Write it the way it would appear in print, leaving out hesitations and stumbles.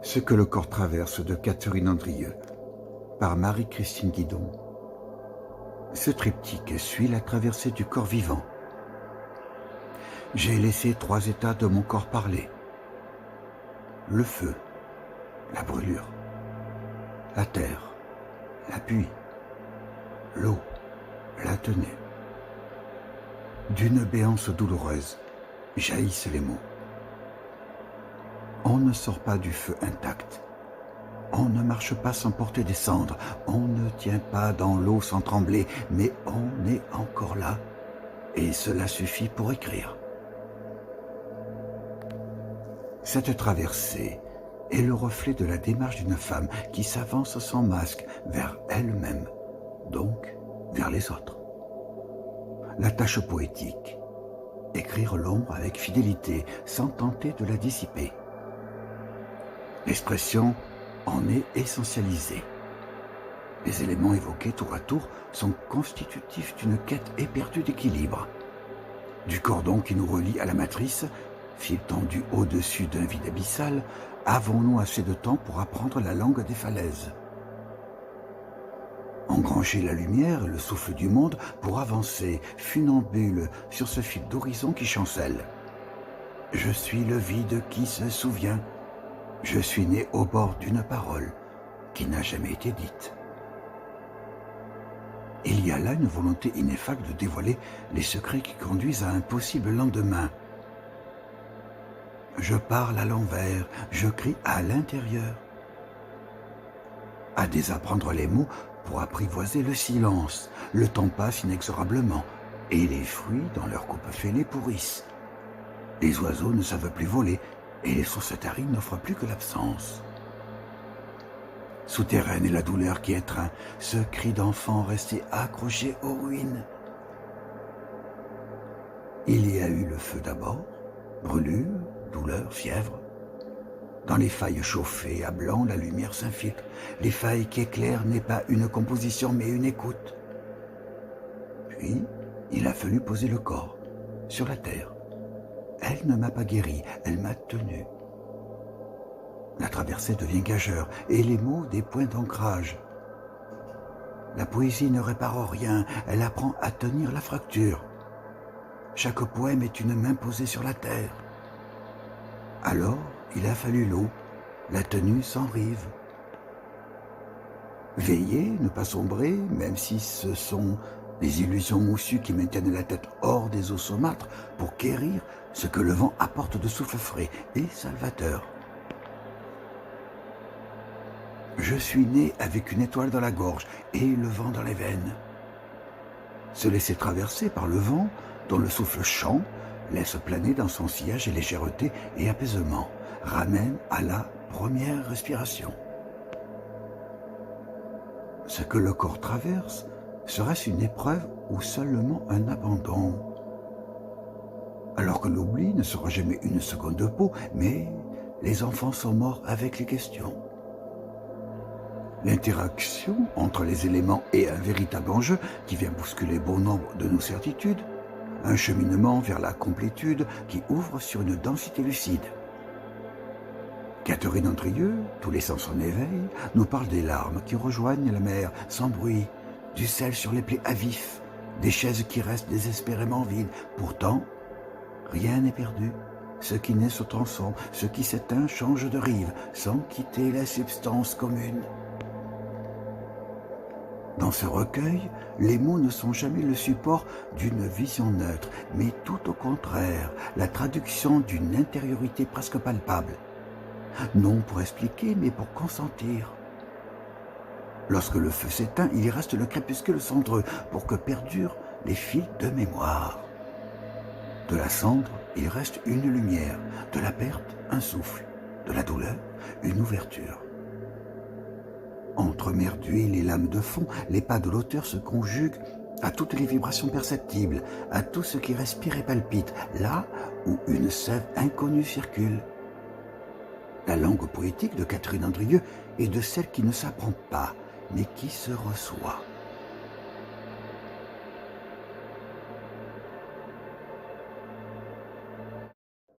Ce que le corps traverse de Catherine Andrieux par Marie-Christine Guidon. Ce triptyque suit la traversée du corps vivant. J'ai laissé 3 états de mon corps parler. Le feu, la brûlure, la terre, l'appui, l'eau, la tenue. D'une béance douloureuse jaillissent les mots. On ne sort pas du feu intact. On ne marche pas sans porter des cendres. On ne tient pas dans l'eau sans trembler. Mais on est encore là. Et cela suffit pour écrire. Cette traversée est le reflet de la démarche d'une femme qui s'avance sans masque vers elle-même, donc vers les autres. La tâche poétique, écrire l'ombre avec fidélité sans tenter de la dissiper. L'expression en est essentialisée. Les éléments évoqués tour à tour sont constitutifs d'une quête éperdue d'équilibre. Du cordon qui nous relie à la matrice, fil tendu au-dessus d'un vide abyssal, avons-nous assez de temps pour apprendre la langue des falaises? Engranger la lumière et le souffle du monde pour avancer, funambule, sur ce fil d'horizon qui chancelle. Je suis le vide qui se souvient. Je suis né au bord d'une parole qui n'a jamais été dite. Il y a là une volonté ineffable de dévoiler les secrets qui conduisent à un possible lendemain. Je parle à l'envers, je crie à l'intérieur. À désapprendre les mots pour apprivoiser le silence. Le temps passe inexorablement et les fruits dans leur coupe fêlée pourrissent. Les oiseaux ne savent plus voler et les sources taries n'offrent plus que l'absence. Souterraine est la douleur qui étreint ce cri d'enfant resté accroché aux ruines. Il y a eu le feu d'abord, brûlure, douleur, fièvre. Dans les failles chauffées à blanc, la lumière s'infiltre. Les failles qui éclairent n'est pas une composition mais une écoute. Puis, il a fallu poser le corps sur la terre. Elle ne m'a pas guéri, elle m'a tenu. La traversée devient gageur et les mots des points d'ancrage. La poésie ne répare rien, elle apprend à tenir la fracture. Chaque poème est une main posée sur la terre. Alors, il a fallu l'eau, la tenue sans rive. Veiller, ne pas sombrer, même si ce sont des illusions moussues qui maintiennent la tête hors des eaux saumâtres pour quérir ce que le vent apporte de souffle frais et salvateur. Je suis né avec une étoile dans la gorge et le vent dans les veines. Se laisser traverser par le vent, dont le souffle chant, laisse planer dans son sillage et légèreté et apaisement, ramène à la première respiration. Ce que le corps traverse, serait-ce une épreuve ou seulement un abandon? Alors que l'oubli ne sera jamais une seconde de peau, mais les enfants sont morts avec les questions. L'interaction entre les éléments est un véritable enjeu qui vient bousculer bon nombre de nos certitudes, un cheminement vers la complétude qui ouvre sur une densité lucide. Catherine Andrieux, tous les sens en éveil, nous parle des larmes qui rejoignent la mer sans bruit, du sel sur les plaies à vif, des chaises qui restent désespérément vides. Pourtant, rien n'est perdu. Ce qui naît se transforme, ce qui s'éteint change de rive, sans quitter la substance commune. Dans ce recueil, les mots ne sont jamais le support d'une vision neutre, mais tout au contraire, la traduction d'une intériorité presque palpable. Non pour expliquer, mais pour consentir. Lorsque le feu s'éteint, il y reste le crépuscule cendreux pour que perdurent les fils de mémoire. De la cendre, il reste une lumière, de la perte, un souffle, de la douleur, une ouverture. Entre mer d'huile et lame de fond, les pas de l'auteur se conjuguent à toutes les vibrations perceptibles, à tout ce qui respire et palpite, là où une sève inconnue circule. La langue poétique de Catherine Andrieux est de celle qui ne s'apprend pas, mais qui se reçoit.